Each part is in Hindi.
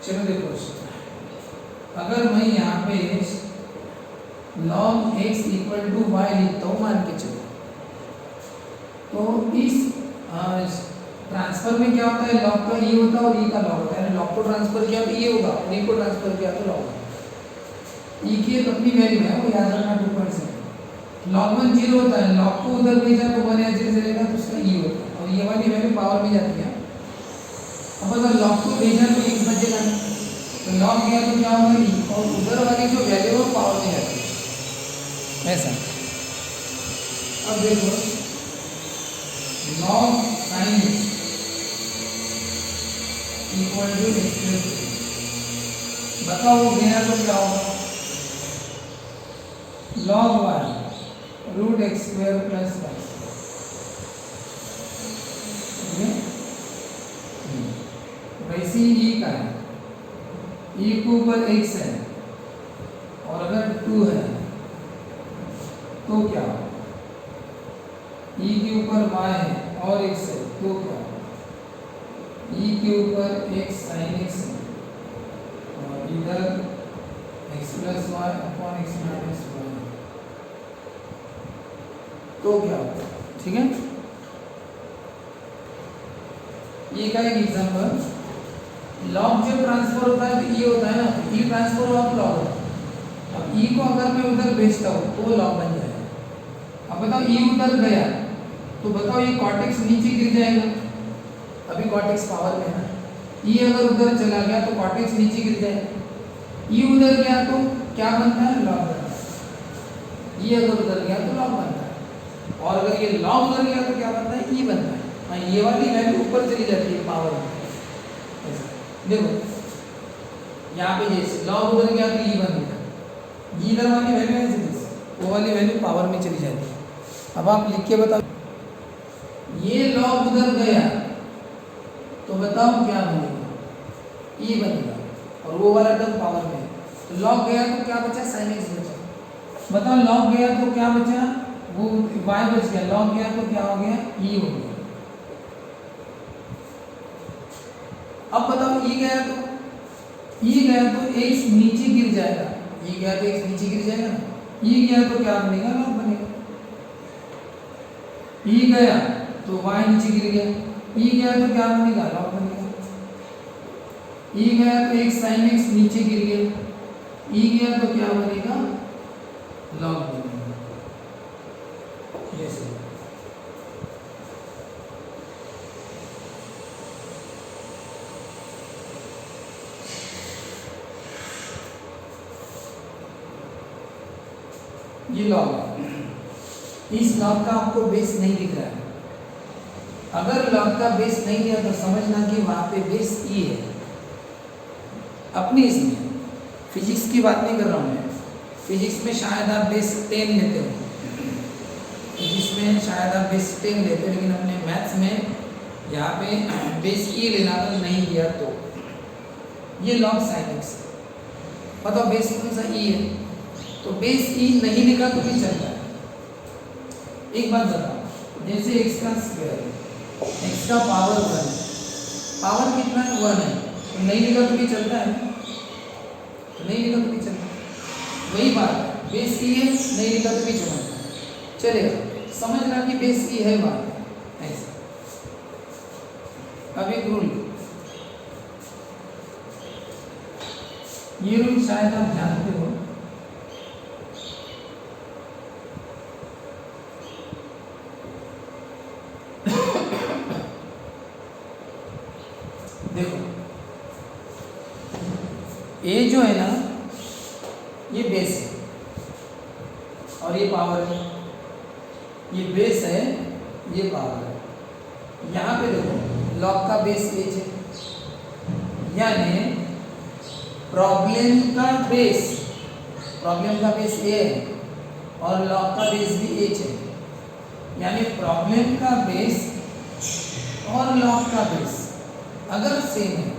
चलो देखो, अगर मैं यहाँ पे log x equal to y लिखता हूँ मान के चलो, तो इस ट्रांसफर में क्या होता है, लॉग का ई होता है और ई का लॉग होता है। लॉग को ट्रांसफर किया तो ये होगा और ई को ट्रांसफर किया तो लॉग होगा। ई की एक अपनी वैल्यू है, वो याद रखना 2.7। लॉग 1 0 होता है, लॉग को उधर भेजा तो 1 या 0 रहेगा तो उसका ई होता है और ये वाली वैल्यू पावर में जाती है। अब अगर लॉग को भेजा तो x बचेगा, तो लॉग गया तो क्या होगा ई, और उधर वाली जो वैल्यू है वो पावर में जाती है ऐसा। अब देखो log sin x equal to x plus, बताओ वो गया तो क्या होगा, log y root x square plus y. वैसे ही ई का है, ई के ऊपर x है और अगर 2 है तो क्या, ई के ऊपर y है और x है तो क्या, ई के ऊपर x sin x है और इधर x plus y upon x minus y तो क्या होगा। ठीक है, ये का एक एग्जांपल, लॉग जब ट्रांसफर होता है तो ई होता है ना, ई ट्रांसफर हुआ तो लॉग होता है। अब ई को अगर मैं उधर भेजता हूँ तो लॉग बन जाएगा। अब बताओ ई उधर गया तो बताओ ये कॉर्टेक्स नीचे गिर जाएगा, अभी कॉर्टेक्स पावर में है। ई अगर उधर चला गया तो कॉर्टेक्स नीचे गिर जाएगा। ई उधर गया तो क्या बनता है, लॉग बनता है। ई अगर उधर गया तो लॉग बनता है, और अगर ये लॉग उधर गया तो क्या बनता है, ई बनता है। हाँ, ये वाली वैल्यू ऊपर चली जाती है पावर में। देखो यहाँ पे जैसे लॉग उधर गया तो ई बन गया, ई इधर वाली वैल्यू है, वो वाली वैल्यू पावर में चली जाती है। अब आप लिख के बताओ, ये लॉग उधर गया तो बताओ क्या बनेगा, ई बनेगा, और वो वाला टर्म पावर में है। तो लॉग गया तो क्या बचा, sin x बचा। बताओ लॉग गया तो क्या बचा, वो y बच गया, लॉग गया तो क्या हो गया, ई हो गया। अब बताओ ई गया तो x नीचे गिर जाएगा, ई गया तो x नीचे गिर जाएगा ना, ई गया तो क्या बनेगा, लॉग बनेगा। ई गया तो y नीचे गिर गया, ई गया तो क्या बनेगा, लॉग बनेगा। ई गया तो x sin x नीचे गिर गया, ई गया तो क्या बनेगा, लॉग बनेगा। ये सही, ये लॉग है। इस लॉग का आपको बेस नहीं दिख रहा है, अगर लॉग का बेस नहीं दिया तो समझना कि वहां पे बेस ई है। अपनी इसमें फिजिक्स की बात नहीं कर रहा हूँ मैं, फिजिक्स में शायद आप बेस 10 लेते हो, फिजिक्स में शायद आप बेस 10 लेते हो, लेकिन अपने मैथ्स में यहाँ पे बेस ई लेना था, नहीं दिया तो ये लॉग sin x। बताओ बेस कौन सा ई है, तो बेस ई नहीं लिखा तो भी चलता है। एक बात बताओ, जैसे x का स्क्वायर, x का पावर 1 है, पावर कितना है, 1 है, तो नहीं लिखा तो भी चलता है, तो नहीं लिखा तो भी चलता है। वही बात है, बेस ई है, नहीं लिखा तो भी चलेगा। समझ रहा कि बेस ई है, बात ऐसा। अब एक रूल, ये रूल शायद आप जानते हो, देखो ये जो है ना, ये बेस है और ये पावर है, ये बेस है, ये पावर है। यहाँ पे देखो लॉग का बेस एच है, यानी प्रॉब्लम का बेस ए है और लॉग का बेस भी एच है, यानी प्रॉब्लम का बेस और लॉग का बेस अगर सेम है,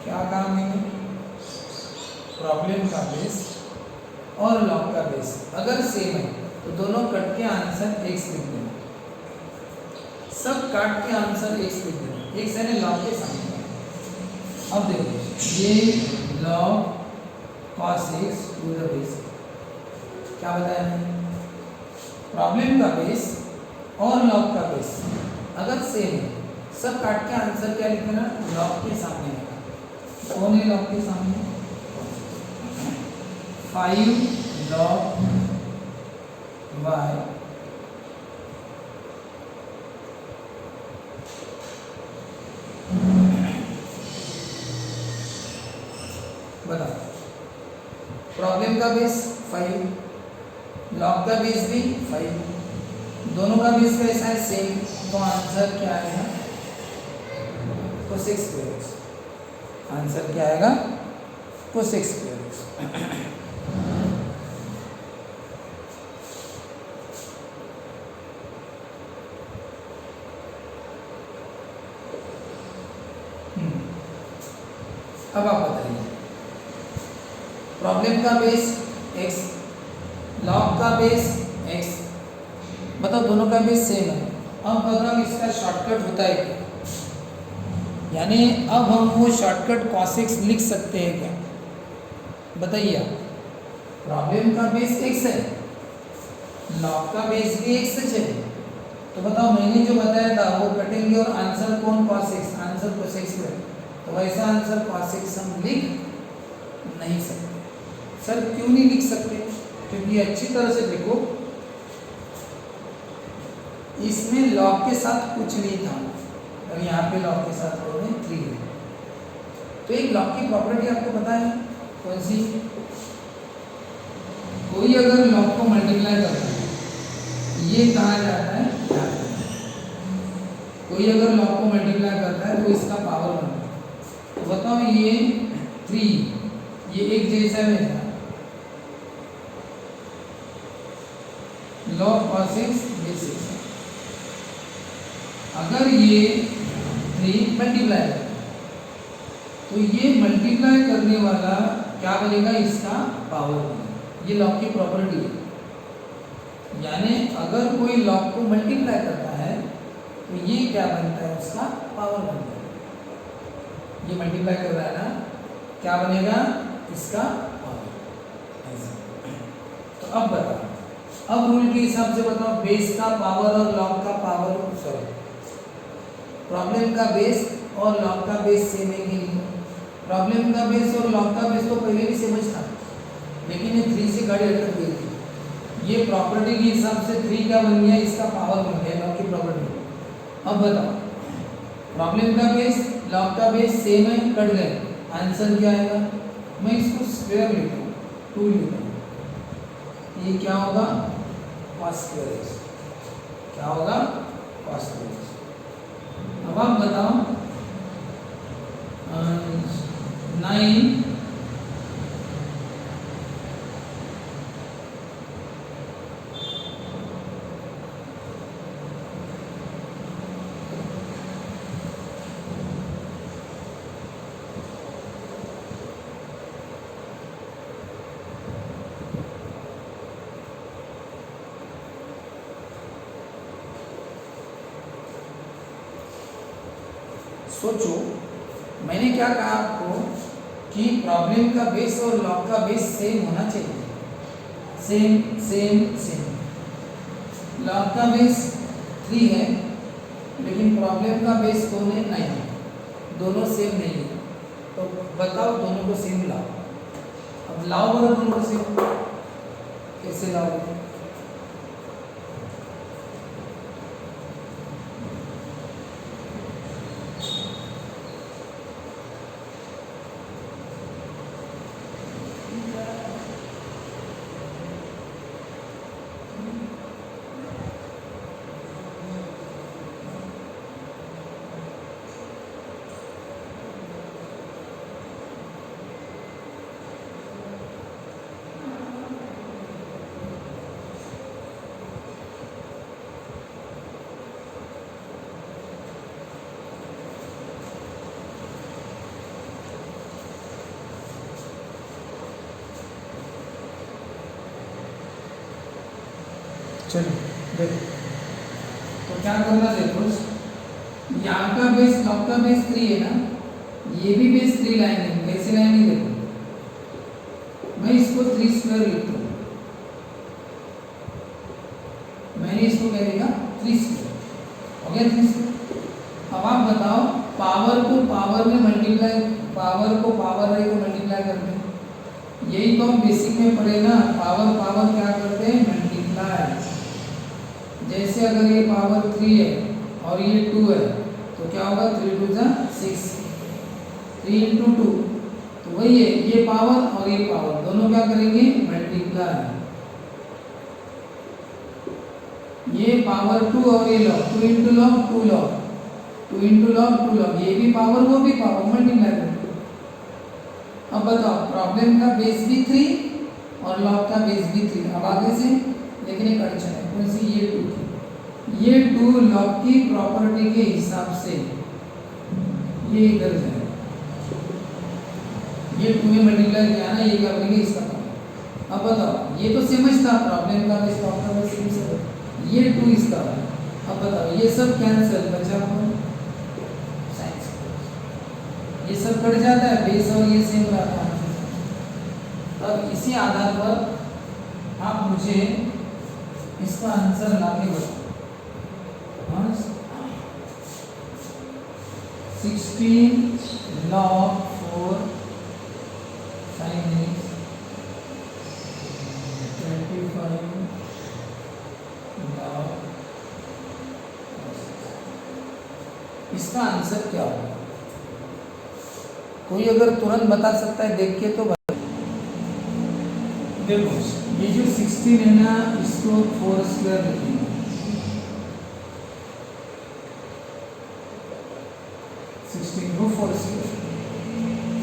क्या काम है, प्रॉब्लम का बेस और लॉग का बेस अगर सेम है तो दोनों कट के आंसर x लिख देना, सब काट के आंसर x लिख देना, x यानी लॉग के सामने। अब देखिए ये log cos x to the base, क्या बताया मैंने, प्रॉब्लम का बेस और लॉग का बेस अगर सेम है, सब काट के आंसर क्या लिख देना, लॉग के सामने आएगा। कौन है लॉग के सामने, 5 log y बताओ, प्रॉब्लम का बेस 5, लॉग का बेस भी 5, दोनों का बेस कैसा है, सेम, तो आंसर क्या आएगा, cos स्क्वायर x, आंसर क्या आएगा, cos स्क्वायर x। अब आप बताइए, प्रॉब्लम का बेस x, लॉग का बेस x, बताओ दोनों का बेस सेम है। अब बताओ इसका शॉर्टकट होता है क्या, यानी अब हम वो शॉर्टकट cos x लिख सकते हैं क्या, बताइए आप। प्रॉब्लम का बेस x है, लॉग का बेस भी x है, तो बताओ मैंने जो बताया था वो कटेंगे और आंसर कौन, cos x, answer cos x है, तो वैसा आंसर cos x हम लिख नहीं सकते। सर क्यों नहीं लिख सकते, क्योंकि अच्छी तरह से देखो, इसमें लॉग के साथ कुछ नहीं था और यहाँ पे लॉग के साथ हो गए 3 है, तो एक लॉग की प्रॉपर्टी आपको पता है कौन सी, कोई अगर लॉग को मल्टीप्लाई करता है, ये कहाँ जाता है, कोई अगर लॉग को मल्टीप्लाई करता है तो इसका पावर बनता है, तो बताओ ये 3, ये एक जैसा है, log cos x ये 6, अगर ये 3 मल्टीप्लाई करता है तो ये मल्टीप्लाई करने वाला क्या बनेगा, इसका पावर बनेगा, ये लॉग की प्रॉपर्टी है। यानी अगर कोई लॉग को मल्टीप्लाई करता है तो ये क्या बनता है, उसका पावर बनता है, ये मल्टीप्लाई कर रहा है ना, क्या बनेगा, इसका पावर। तो अब बताओ, अब रूल के हिसाब से बताओ, बेस का पावर और लॉग का पावर, सॉरी प्रॉब्लम का बेस और लॉग का बेस सेम है कि नहीं, प्रॉब्लम का बेस और लॉग का बेस तो पहले भी सेम था, लेकिन ये 3 से गाड़ी अटक गई थी, ये प्रॉपर्टी के हिसाब से 3 क्या बन गया, इसका पावर बन गया, लॉग की प्रॉपर्टी। अब बताओ, प्रॉब्लम का बेस लॉग का बेस सेम है, कट गए, आंसर क्या आएगा, मैं इसको स्क्वायर लेता हूँ, 2 लेता हूँ, ये क्या होगा, cos स्क्वायर x, क्या होगा, cos स्क्वायर x। अब आप बताओ 9 सोचो, मैंने क्या कहा आपको कि प्रॉब्लम का बेस और लॉग का बेस सेम होना चाहिए, सेम सेम सेम, लॉग का बेस 3 है लेकिन प्रॉब्लम का बेस कौन है, 9, दोनों सेम नहीं है, तो बताओ दोनों को सेम लाओ। अब लाओ बोलो दोनों को सेम, कैसे लाओगे, चलो देखो, तो क्या करना, देखो यहाँ का बेस लॉग का बेस 3 है ना, ये भी बेस 3 लाएंगे, कैसे लाएंगे देखो, मैं इसको 3 स्क्वायर लिखता हूँ, मैंने इसको क्या लिखा 3 स्क्वायर, हो गया 3 स्क्वायर। अब आप बताओ पावर को पावर में मल्टीप्लाई, पावर को पावर रे को मल्टीप्लाई करते हैं, यही तो हम बेसिक में पढ़े ना, पावर पावर क्या करते हैं मल्टीप्लाई। जैसे अगर ये पावर 3 है और ये 2 है तो क्या होगा 3 2 जा 6, 3 into 2, तो वही है ये पावर और ये पावर दोनों क्या करेंगे मल्टीप्लाई, ये पावर 2 और ये log 2 into log 2 log 2 into log 2 log, ये भी पावर वो भी पावर मल्टीप्लाई करेंगे। अब बताओ प्रॉब्लम का बेस भी 3 और लॉग का बेस भी 3। अब आगे से लेकिन एक अड़चन है, कौन सी, ये 2 थी, ये 2 लॉग की प्रॉपर्टी के हिसाब से ये इधर जाए, ये 2 में मल्टीप्लाई किया ना, ये क्या बनेगा इसका पावर। अब बताओ ये तो समझ था प्रॉब्लम का बेस लॉग का बेस सेम से, ये 2 इसका है। अब बताओ ये सब कैंसिल बचा हुआ साइंस, ये सब कट जाता है, बेस और ये सेम रहता है। अब इसी आधार पर आप मुझे इसका आंसर लाके बताओ। 16 log 4 sin x 25 log, इसका आंसर क्या होगा? कोई अगर तुरंत बता सकता है देख के तो बता। देखो ये जो 16 है ना, इसको 4 स्क्वायर लिखेंगे, को 4 स्क्वायर,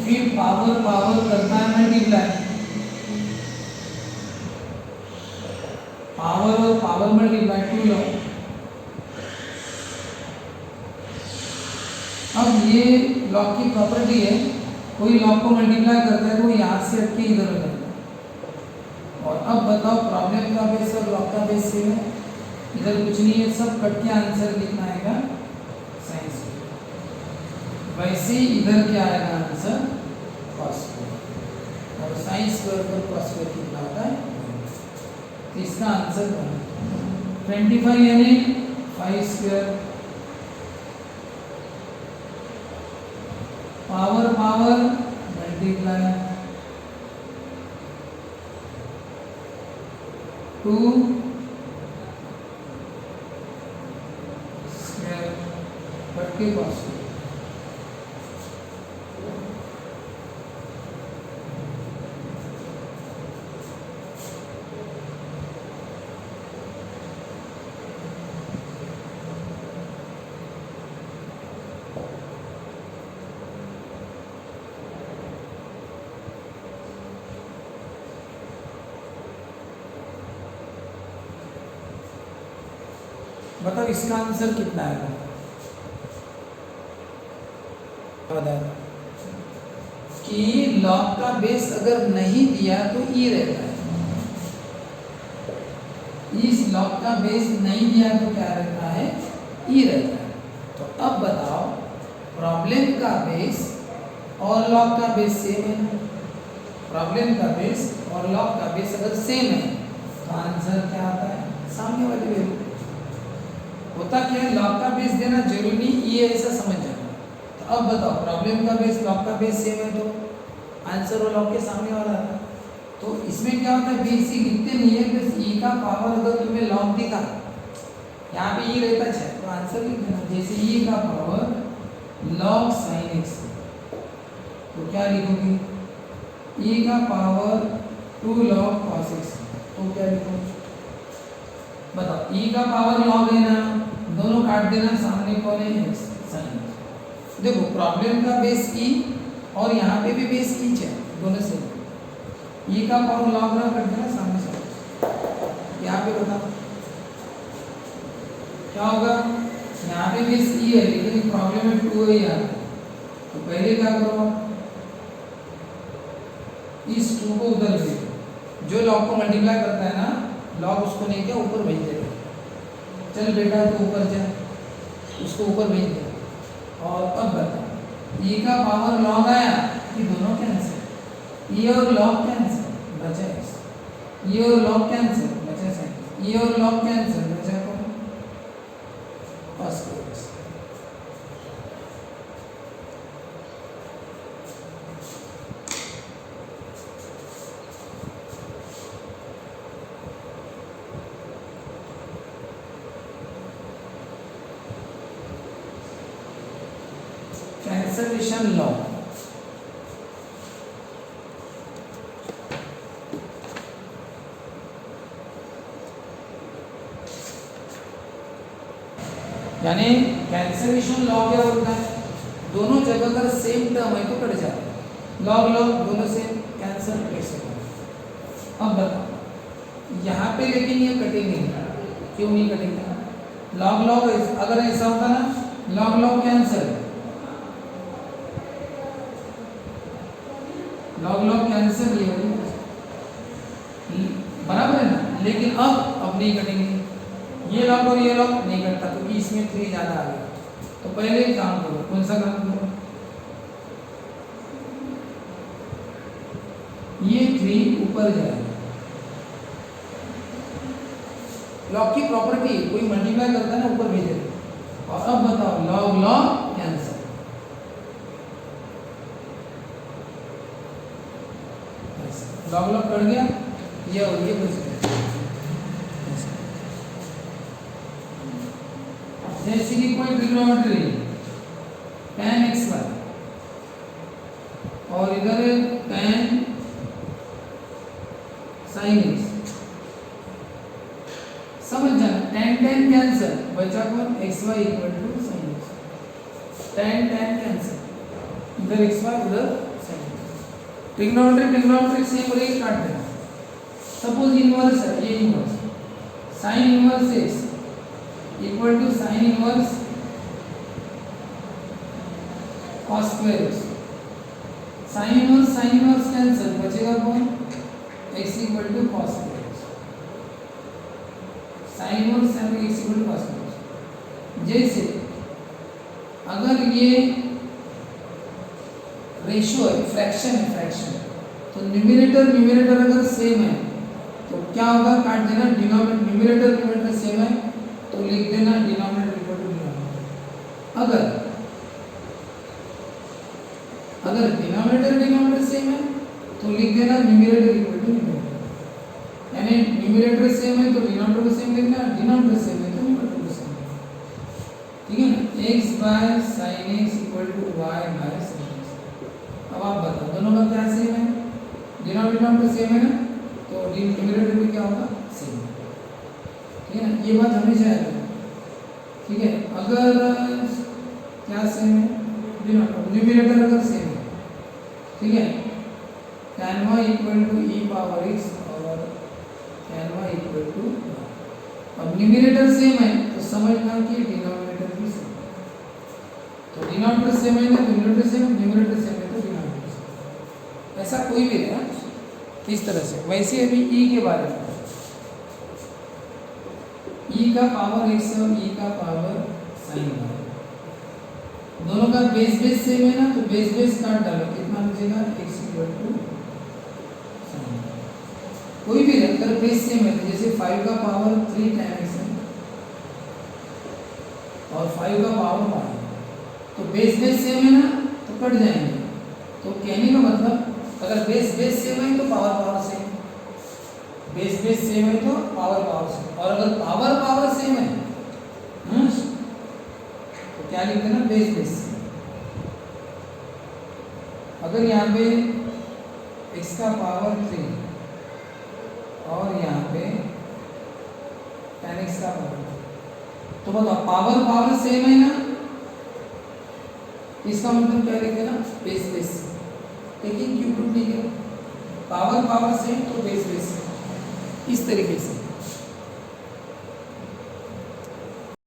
फिर पावर पावर करना है मल्टीप्लाई, पावर और पावर मल्टीप्लाई 2 लो। अब ये लॉग की प्रॉपर्टी है, कोई लॉग को मल्टीप्लाई करता है तो यहाँ से हट के इधर हो जाता है। और अब बताओ प्रॉब्लम का बेस और लॉग का बेस सेम है, इधर कुछ नहीं है, सब कट के आंसर लिखना आएगा साइंस। वैसे ही इधर क्या आएगा आंसर cos स्क्वायर, और साइन स्क्वायर पर cos स्क्वायर कितना होता है, तो इसका आंसर 25 यानी 5 square, power power multiply 2 square cut के cos स्क्वायर। बताओ इसका आंसर कितना आएगा, बताओ कि लॉग का बेस अगर नहीं दिया तो ई रहता है, इस लॉग का बेस नहीं दिया तो क्या रहता है ई रहता है। तो अब बताओ प्रॉब्लम का बेस और लॉग का बेस सेम है, प्रॉब्लम का बेस और लॉग का बेस अगर सेम है तो आंसर क्या आता है सामने वाली वैल्यू। होता क्या है लॉग का बेस देना जरूरी नहीं, ये ऐसा समझ जाना। तो अब बताओ प्रॉब्लम का बेस लॉग का बेस सेम है तो आंसर वो लॉग के सामने वाला है। तो इसमें क्या होता है बेस ई लिखते नहीं है, बस ई का पावर अगर तुम्हें लॉग दिखा, यहाँ पे ई रहता है तो आंसर लिख देना। जैसे ई का पावर लॉग साइन एक्स, तो क्या लिखोगे ई का पावर 2 लॉग कॉस एक्स, तो क्या लिखोगे बताओ। ई का पावर लॉग है ना, दोनों काट देना, सामने कौन है एक्स साइन। देखो प्रॉब्लम का बेस ई और यहाँ पे भी बेस ई है, दोनों से ई का पावर लॉग रहा, कट देना सामने से। यहाँ पे बताओ क्या होगा, यहाँ पे बेस ई है लेकिन प्रॉब्लम में 2 है यहाँ, तो पहले क्या करो इस 2 को उधर भेजो, जो लॉग को मल्टीप्लाई करता है ना लॉग उसको नहीं क्या ऊपर भेज देगा, चल बेटा तो ऊपर जा, उसको ऊपर भेज दे। और अब बता ई का पावर लॉग आया, ये दोनों कैंसिल, ई और लॉग कैंसिल, बचा x, ई और लॉग कैंसिल, बचा sin, ई और लॉग कैंसिल, बचा cos x। कैंसलेशन लॉ, यानी कैंसलेशन लॉ क्या होता है, दोनों जगह अगर सेम टर्म है तो कट जाता है, लॉग लॉग दोनों से कैंसिल कैसे होगा। अब बताओ यहाँ पे लेकिन ये कटेंगे, क्यों नहीं कटेंगे, लॉग लॉग अगर ऐसा होता ना, log log cancel, log log cancel ये बराबर है ना, लेकिन अब नहीं कटेंगे, ये लॉग और ये लॉग नहीं कटता क्योंकि इसमें 3 ज्यादा आ गया। तो पहले काम करो, कौन सा काम करो, ये 3 ऊपर जाएगा, लॉग की प्रॉपर्टी कोई मल्टीप्लाई करता है ना ऊपर भेजे। और अब बताओ log log cancel, log log cut गया, ये और ये बच गया। जैसे कि कोई ट्रिग्नोमेट्री tan xy और इधर tan sin x, समझ जाना, tan कैंसिल, बचा कौन xy equal to sin x, tan cancel, इधर xy उधर sin x, ट्रिग्नोमेट्री सेम रहेगी, काट देना। सपोज इनवर्स है, ये inverse sin inverse x equal to sine inverse cos square x, sine inverse cancel, बचेगा कौन x equal to cos square x, sine inverse x equal to cos square x। जैसे अगर ये रेशियो है, फ्रैक्शन है, फ्रैक्शन, तो न्यूमरेटर अगर सेम है तो क्या होगा, काट देना, न्यूमरेटर सेम है तो लिख देना डिनोमिनेटर इक्वल टू डिनोमिनेटर। अगर डिनोमिनेटर सेम है तो लिख देना न्यूमरेटर इक्वल टू न्यूमरेटर, यानी न्यूमरेटर सेम है तो डिनोमिनेटर को सेम लिखना, डिनोमिनेटर सेम है तो न्यूमरेटर को सेम, ठीक है ना, x by sin x equal to y by sin x। अब आप बताओ दोनों का क्या सेम है, डिनोमिनेटर सेम है ना, तो न्यूमरेटर भी क्या होगा, सेम, ठीक है ना, ये बात हमेशा याद रखना, ठीक है। अगर क्या सेम है, न्यूमरेटर अगर सेम है, ठीक है, tan y equal to e power x और tan y इक्वल टू, अब न्यूमरेटर सेम है तो समझना कि डिनोमिनेटर भी सेम, तो डिनोमिनेटर सेम है ना न्यूमरेटर सेम, न्यूमरेटर सेम है तो डिनोमिनेटर सेम, ऐसा कोई भी है इस तरह से। वैसे अभी e के बारे में, e का पावर x और e का पावर sin y, दोनों का बेस सेम है ना, तो बेस काट डालो, कितना बचेगा x इक्वल टू sin। कोई भी अगर बेस सेम है, जैसे 5 का पावर 3 tan x है और 5 का पावर 5, तो बेस सेम है ना तो कट जाएंगे। तो कहने का मतलब अगर बेस सेम है तो पावर सेम, बेस सेम है तो पावर सेम, और अगर पावर सेम है तो क्या लिख देना, बेस। अगर यहाँ पे x का पावर 3 और यहाँ पे tan x का पावर, तो बताओ पावर सेम है ना, इसका मतलब क्या लिख देना, बेस, लेकिन क्यों टूट नहीं गया, पावर सेम तो बेस, इस तरीके से।